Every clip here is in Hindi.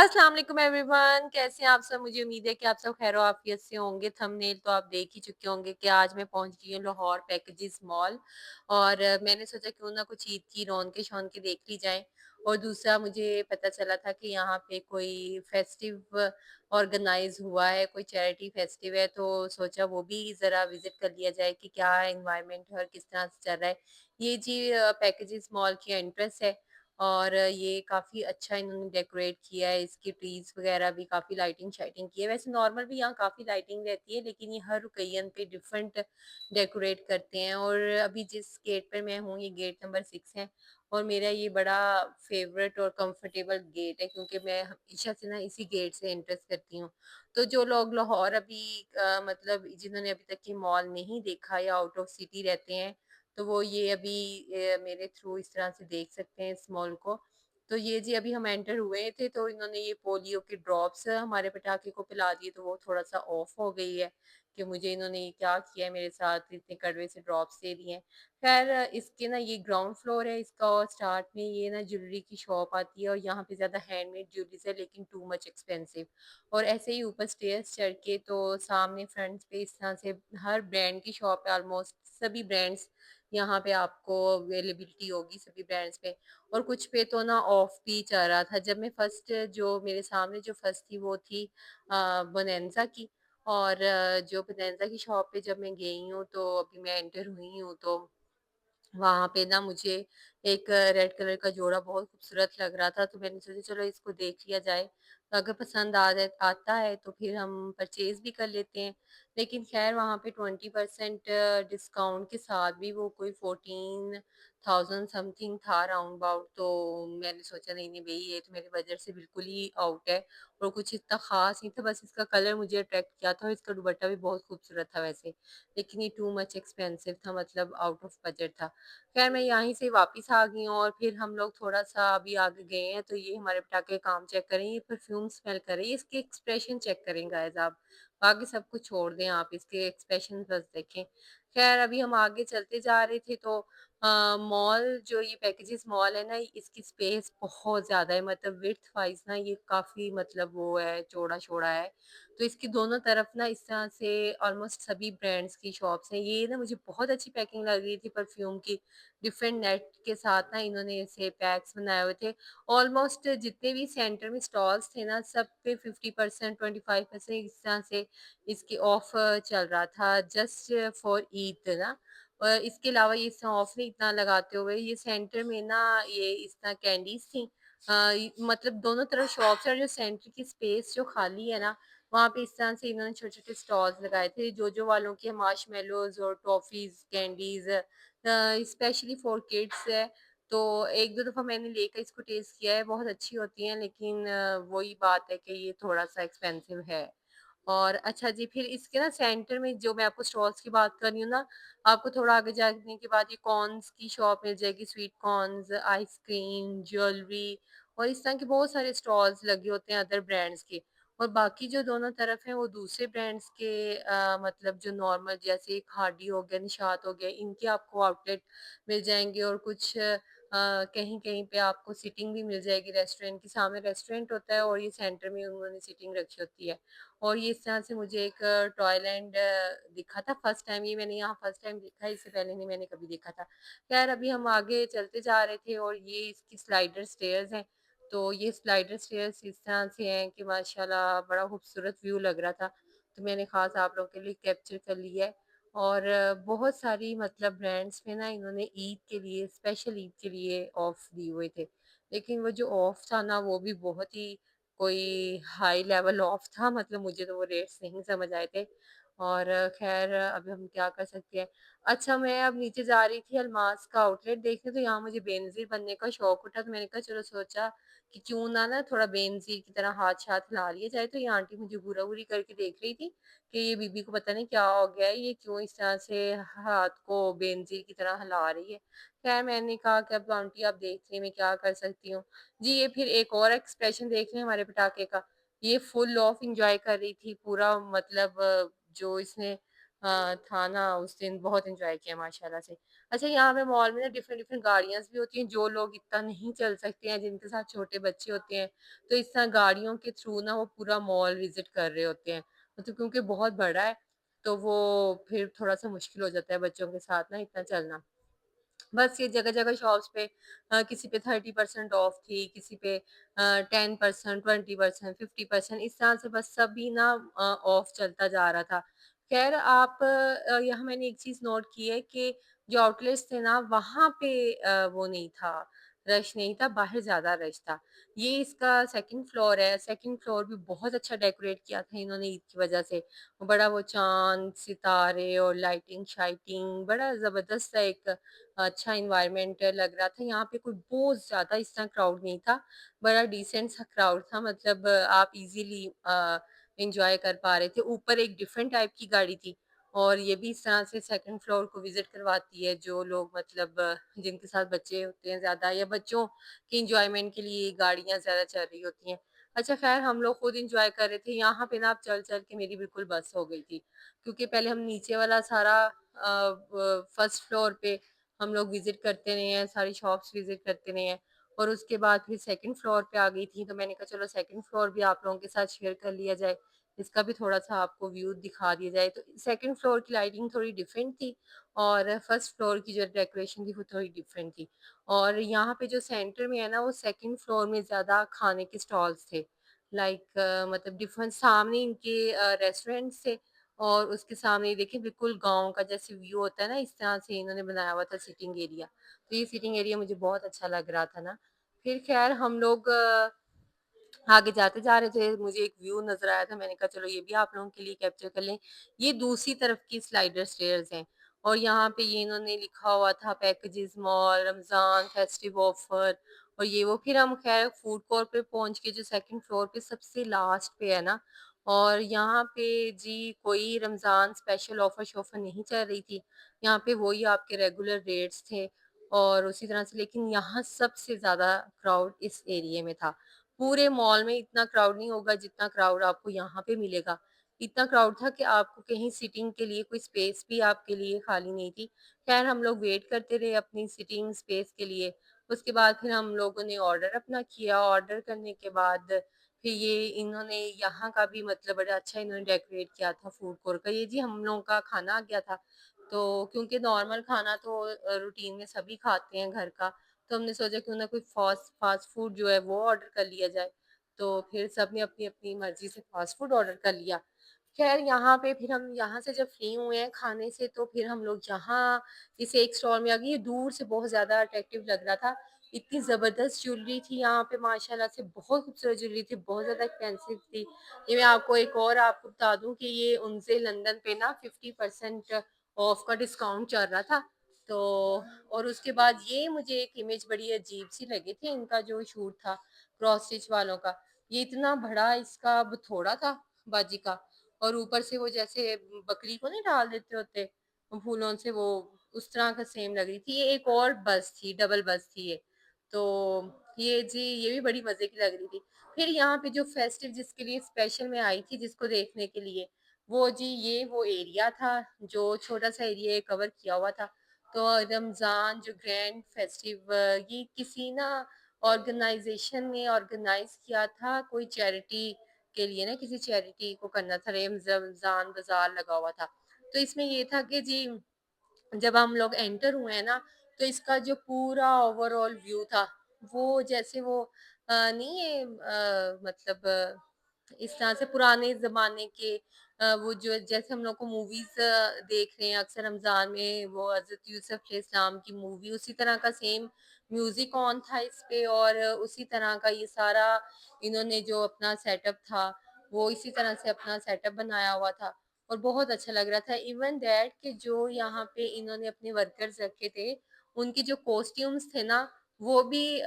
अस्सलाम वालेकुम एवरीवन, कैसे हैं आप सब? मुझे उम्मीद है कि आप सब खैर आफियत से होंगे। थंबनेल तो आप देख ही चुके होंगे कि आज मैं पहुंच गई हूँ लाहौर पैकेजेस मॉल। और मैंने सोचा क्यों ना कुछ ईद की रौनकें-शौनकें देख ली जाएं। और दूसरा मुझे पता चला था कि यहाँ पे कोई फेस्टिव ऑर्गेनाइज हुआ है, कोई चैरिटी फेस्टिव है, तो सोचा वो भी ज़रा विजिट कर लिया जाए कि क्या एनवायरनमेंट है और किस तरह से चल रहा है। ये जी पैकेजेस मॉल की एंट्रेंस है। और ये काफ़ी अच्छा इन्होंने डेकोरेट किया है, इसकी ट्रीज़ वगैरह भी काफ़ी लाइटिंग शाइटिंग की है। वैसे नॉर्मल भी यहाँ काफ़ी लाइटिंग रहती है, लेकिन ये हर ओकेज़न पे डिफरेंट डेकोरेट करते हैं। और अभी जिस गेट पर मैं हूँ, ये गेट नंबर 6 है। और मेरा ये बड़ा फ़ेवरेट और कंफर्टेबल गेट है, क्योंकि मैं हमेशा से ना इसी गेट से एंट्रेंस करती हूँ। तो जो लोग लाहौर अभी मतलब जिन्होंने अभी तक ये मॉल नहीं देखा या आउट ऑफ सिटी रहते हैं, तो वो ये अभी मेरे थ्रू इस तरह से देख सकते हैं इस मॉल को। तो ये जी अभी हम एंटर हुए थे, तो इन्होंने ये पोलियो के ड्रॉप्स हमारे पटाखे को पिला दिए, तो वो थोड़ा-सा ऑफ हो गई है कि मुझे इन्होंने ये क्या किया है मेरे साथ, इतने कड़वे से ड्रॉप्स दे दिए हैं। ख़ैर इसके ना ये ग्राउंड फ्लोर है इसका, और स्टार्ट में ये ना ज्वेलरी की शॉप आती है, और यहाँ पे ज़्यादा हैंडमेड ज्वेलरीज़ है, लेकिन टू मच एक्सपेंसिव। और ऐसे ही ऊपर स्टेयर्स चढ़ के तो सामने फ्रंट पे इस तरह से हर ब्रांड की शॉप है, ऑलमोस्ट सभी ब्रांड्स यहाँ पे आपको अवेलेबिलिटी होगी सभी ब्रांड्स पे। और कुछ पे तो ना ऑफ भी चल रहा था। जब मैं फर्स्ट जो मेरे सामने जो फर्स्ट थी वो थी बोनांज़ा की। और जो बोनांज़ा की शॉप पे जब मैं गई हूँ, तो अभी मैं एंटर हुई हूँ, तो वहाँ पे ना मुझे एक रेड कलर का जोड़ा बहुत खूबसूरत लग रहा था, तो मैंने सोचा चलो इसको देख लिया जाए। तो अगर पसंद आता है तो फिर हम परचेज़ भी कर लेते हैं। लेकिन ख़ैर वहाँ पे 20% डिस्काउंट के साथ भी वो कोई 14,000 समथिंग था राउंड अबाउट। तो मैंने सोचा नहीं, नहीं भई ये तो मेरे बजट से बिल्कुल ही आउट है। और कुछ इतना ख़ास नहीं था, बस इसका कलर मुझे अट्रैक्ट किया था, और इसका दुपट्टा भी बहुत खूबसूरत था वैसे। लेकिन ये टू मच एक्सपेंसिव था, मतलब आउट ऑफ बजट था। खैर मैं यहीं से वापस आ गई हूँ, और फिर हम लोग थोड़ा-सा अभी आगे गए हैं, तो ये हमारे पटाखे काम चेक करें, ये परफ्यूम स्मेल करें, इसके एक्सप्रेशन चेक करें गाइज़ आप। बाकी सब कुछ छोड़ दें आप, इसके एक्सप्रेशन बस देखें। खैर अभी हम आगे चलते जा रहे थे, तो मॉल जो ये पैकेजेस मॉल है ना, इसकी स्पेस बहुत ज़्यादा है, मतलब विड्थ वाइज़ ना ये काफ़ी मतलब वो है, चौड़ा-चौड़ा है। तो इसकी दोनों तरफ ना इस तरह से ऑलमोस्ट सभी ब्रांड्स की शॉप्स हैं। ये ना मुझे बहुत अच्छी पैकिंग लग रही थी परफ्यूम की। डिफरेंट नेट के साथ ना इन्होंने ऐसे पैक्स बनाए हुए थे। ऑलमोस्ट जितने भी सेंटर में स्टॉल्स थे ना, सब पे 50% 25% इस तरह से इसकी ऑफ चल रहा था, जस्ट फॉर ईद ना। और इसके अलावा ये ऑफ नहीं इतना लगाते हुए, ये सेंटर में ना ये इस तरह कैंडीज थी। मतलब दोनों तरफ शॉप्स है, और जो सेंटर की स्पेस जो खाली है ना, वहाँ पे इस तरह से इन्होंने छोटे-छोटे स्टॉल्स लगाए थे, जो वालों के मार्शमेलोज़ और toffees, candies specially for kids है। तो 1-2 दफ़ा मैंने लेकर इसको टेस्ट किया है, बहुत अच्छी होती हैं, लेकिन वही बात है कि ये थोड़ा-सा एक्सपेंसिव है। और अच्छा जी, फिर इसके ना सेंटर में जो मैं आपको स्टॉल्स की बात कर रही हूँ ना, आपको थोड़ा आगे जाने के बाद ये कॉर्न्स की शॉप मिल जाएगी, स्वीट कॉर्न्स, आइसक्रीम, ज्वेलरी, और इस तरह के बहुत सारे स्टॉल्स लगे होते हैं अदर ब्रांड्स के। और बाकी जो दोनों तरफ हैं वो दूसरे ब्रांड्स के मतलब जो नॉर्मल जैसे खादी हो गया, निशात हो गया, इनके आपको आउटलेट मिल जाएँगे। और कुछ कहीं-कहीं पे आपको सीटिंग भी मिल जाएगी, रेस्टोरेंट के सामने रेस्टोरेंट होता है, और ये सेंटर में उन्होंने सीटिंग रखी होती है। और ये इस तरह से मुझे एक टॉयलैंड दिखा था फर्स्ट टाइम, ये मैंने यहाँ फर्स्ट टाइम देखा है, इससे पहले नहीं मैंने कभी देखा था। खैर अभी हम आगे चलते जा रहे थे, और ये इसकी स्लाइडर स्टेयर्स हैं। तो ये स्लाइडर स्टेयर्स इस तरह से हैं कि माशाल्लाह बड़ा खूबसूरत व्यू लग रहा था, तो मैंने ख़ास आप लोगों के लिए कैप्चर कर लिया है। और बहुत सारी मतलब ब्रांड्स में ना इन्होंने ईद के लिए, स्पेशल ईद के लिए ऑफ दिए हुए थे। लेकिन वो जो ऑफ था ना, वो भी बहुत ही कोई हाई लेवल ऑफ था, मतलब मुझे तो वो रेट्स नहीं समझ आए थे। और ख़ैर अभी हम क्या कर सकते हैं। अच्छा मैं अब नीचे जा रही थी अल्मास का आउटलेट देखने, तो यहाँ मुझे बेनज़ीर बनने का शौक उठा, तो मैंने कहा चलो सोचा कि क्यों ना ना थोड़ा बेनज़ीर की तरह हाथ-शाथ हिला लिया जाए। तो ये आंटी मुझे घूरा-घूरी करके देख रही थी कि ये बीबी को पता नहीं क्या हो गया है, ये क्यों इस तरह से हाथ को बेनज़ीर की तरह हिला रही है। ख़ैर मैंने कहा कि अब आंटी आप देख लें, मैं क्या कर सकती हूँ। जी, ये फिर एक और एक्सप्रेशन देख लें हमारे पटाखे का। ये फुल ऑफ एन्जॉय कर रही थी पूरा, मतलब जो इसने था ना उस दिन बहुत एन्जॉय किया माशाल्लाह से। अच्छा, यहाँ पे मॉल में ना डिफरेंट डिफरेंट गाड़ियाँ भी होती हैं, जो लोग इतना नहीं चल सकते हैं, जिनके साथ छोटे बच्चे होते हैं, तो इस तरह गाड़ियों के थ्रू ना वो पूरा मॉल विज़िट कर रहे होते हैं। मतलब क्योंकि बहुत बड़ा है, तो वो फिर थोड़ा-सा मुश्किल हो जाता है बच्चों के साथ ना इतना चलना। बस ये जगह-जगह शॉप्स पे किसी पे 30% ऑफ थी, किसी पे 10%, 20%, 50% इस तरह से बस सभी ना ऑफ चलता जा रहा था। ख़ैर आप यहाँ मैंने एक चीज़ नोट की है कि जो आउटलेट्स थे ना वहाँ पे वो नहीं था, रश नहीं था, बाहर ज़्यादा रश था। ये इसका सेकंड फ्लोर है, सेकंड फ्लोर भी बहुत अच्छा डेकोरेट किया था इन्होंने ईद की वज़ह से। बड़ा वो चाँद, सितारे और लाइटिंग-शाइटिंग बड़ा ज़बरदस्त सा एक अच्छा एनवायरनमेंट लग रहा था। यहाँ पे कोई बहुत ज़्यादा इस तरह क्राउड नहीं था, बड़ा डिसेंट सा क्राउड था मतलब आप इज़िली एन्जॉय कर पा रहे थे। ऊपर एक डिफरेंट टाइप की गाड़ी थी और ये भी इस तरह से सेकंड फ्लोर को विज़िट करवाती है, जो लोग मतलब जिनके साथ बच्चे होते हैं ज़्यादा या बच्चों के एन्जॉयमेंट के लिए गाड़ियाँ ज़्यादा चल रही होती हैं। अच्छा ख़ैर हम लोग खुद एन्जॉय कर रहे थे, यहाँ पे ना अब चल-चल के मेरी बिल्कुल बस हो गई थी, क्योंकि पहले हम नीचे वाला सारा व फर्स्ट फ्लोर पे हम लोग विज़िट करते रहे हैं, सारी शॉप्स विज़िट करते रहे हैं और उसके बाद फिर सेकंड फ्लोर पे आ गई थी, तो मैंने कहा चलो सेकंड फ्लोर भी आप लोगों के साथ शेयर कर लिया जाए, इसका भी थोड़ा-सा आपको व्यू दिखा दिया जाए। तो सेकंड फ्लोर की लाइटिंग थोड़ी डिफरेंट थी और फर्स्ट फ्लोर की जो डेकोरेशन थी वो थोड़ी डिफरेंट थी और यहाँ पे जो सेंटर में है ना, वो सेकंड फ्लोर में ज़्यादा खाने के स्टॉल्स थे। लाइक मतलब डिफरेंट सामने इनके रेस्टोरेंट्स थे और उसके सामने ही देखिए बिल्कुल गाँव का जैसे व्यू होता है ना, इस तरह से इन्होंने बनाया हुआ था सिटिंग एरिया। तो ये सिटिंग एरिया मुझे बहुत अच्छा लग रहा था ना। फिर ख़ैर हम लोग आगे जाते जा रहे थे, मुझे एक व्यू नज़र आया था, मैंने कहा चलो ये भी आप लोगों के लिए कैप्चर कर लें। ये दूसरी तरफ की स्लाइडर स्टेयर्स हैं और यहाँ पे ये इन्होंने लिखा हुआ था packages mall, Ramzan, festive offer और ये वो। फिर हम ख़ैर फूड कोर्ट पे पहुँच के जो सेकंड फ्लोर पे सबसे लास्ट पे है ना और यहाँ पे जी कोई रमज़ान स्पेशल ऑफर-शॉफर नहीं चल रही थी। यहाँ पे वही आपके रेगुलर रेट्स थे और उसी तरह से लेकिन यहाँ सबसे ज़्यादा क्राउड इस एरिये में था। पूरे मॉल में इतना क्राउड नहीं होगा जितना क्राउड आपको यहाँ पे मिलेगा। इतना क्राउड था कि आपको कहीं सिटिंग के लिए कोई स्पेस भी आपके लिए खाली नहीं थी। ख़ैर हम लोग वेट करते रहे अपनी सिटिंग स्पेस के लिए। उसके बाद फिर हम लोगों ने ऑर्डर अपना किया, ऑर्डर करने के बाद फिर ये इन्होंने यहाँ का भी मतलब बड़ा अच्छा इन्होंने डेकोरेट किया था फूड कोर्ट का। ये जी हम लोगों का खाना आ गया था। तो क्योंकि नॉर्मल खाना तो रूटीन में सभी खाते हैं घर का, तो हमने सोचा क्यों ना कोई फ़ास्ट फ़ास्ट फूड जो है वो ऑर्डर कर लिया जाए। तो फिर सबने अपनी-अपनी मर्ज़ी से फ़ास्ट फूड ऑर्डर कर लिया। ख़ैर यहाँ पे फिर हम यहाँ से जब फ्री हुए हैं खाने से तो फिर हम लोग यहाँ इस एक स्टॉल में आ गए। ये दूर से बहुत ज़्यादा अट्रैक्टिव लग रहा था। इतनी ज़बरदस्त ज्वेलरी थी यहाँ पे माशाल्लाह से, बहुत खूबसूरत ज्वेलरी थी, बहुत ज़्यादा एक्सपेंसिव थी। ये मैं आपको एक और आपको बता दूँ कि ये उनसे लंदन पे ना 50% ऑफ का डिस्काउंट चल रहा था। तो और उसके बाद ये मुझे एक इमेज बड़ी अजीब-सी लगी थी इनका जो शूट था क्रॉस स्टिच वालों का। ये इतना बड़ा इसका बथोड़ा था बाजी का और ऊपर से वो जैसे बकरी को नहीं डाल देते होते फूलों से वो उस तरह का सेम लग रही थी। ये एक और बस थी, डबल बस थी ये। तो ये जी ये भी बड़ी मज़े की लग रही थी। फिर यहाँ पे जो फेस्टिव जिसके लिए स्पेशल मैं आई थी जिसको देखने के लिए, वो जी ये वो एरिया था जो छोटा-सा एरिया कवर किया हुआ था। तो रमज़ान जो ग्रैंड फेस्टिव ये किसी ना ऑर्गेनाइज़ेशन ने ऑर्गेनाइज़ किया था कोई चैरिटी के लिए ना किसी चैरिटी को करना था रमज़ान बाज़ार लगा हुआ था। तो इसमें ये था कि जी जब हम लोग एंटर हुए हैं ना, तो इसका जो पूरा ओवरऑल व्यू था, वो जैसे वो नहीं है मतलब इस तरह से पुराने ज़माने के वो जो जैसे हम लोग को मूवीज़ देख रहे हैं अक्सर रमज़ान में वो हज़रत यूसुफ़ अलैहिस्सलाम की मूवी उसी तरह का सेम म्यूज़िक ऑन था इस पे और उसी तरह का ये सारा इन्होंने जो अपना सेटअप था, वो इसी तरह से अपना सेटअप बनाया हुआ था। और बहुत अच्छा लग रहा था इवन दैट कि जो यहाँ पे इन्होंने अपने वर्कर्स रखे थे, उनके जो कॉस्ट्यूम्स थे ना, वो भी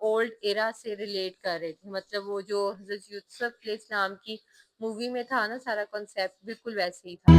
ओल्ड एरा से रिलेट कर रहे थे। मतलब वो जो हज़रत यूसुफ अलैहिस्सलाम की मूवी में था ना सारा कॉन्सेप्ट बिल्कुल वैसे ही था।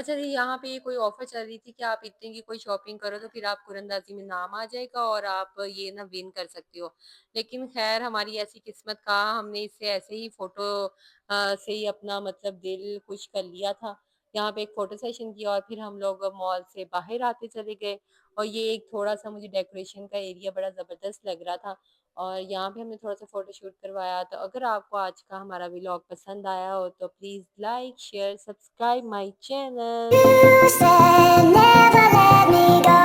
अच्छा जी, यहाँ पे कोई ऑफ़र चल रही थी कि आप इतने की कोई शॉपिंग करो तो फिर आपको कुरंदाज़ी में नाम आ जाएगा और आप ये ना विन कर सकते हो। लेकिन ख़ैर हमारी ऐसी किस्मत कहाँ हमने इससे ऐसे ही फ़ोटो से ही अपना मतलब दिल खुश कर लिया था। यहाँ पे एक फ़ोटो सेशन किया और फिर हम लोग मॉल से बाहर आते चले गए और ये एक थोड़ा-सा मुझे डेकोरेशन का एरिया बड़ा ज़बरदस्त लग रहा था और यहाँ पे हमने थोड़ा-सा फ़ोटोशूट करवाया। तो अगर आपको आज का हमारा व्लॉग पसंद आया हो तो please like, share, subscribe my channel. You said never let me go.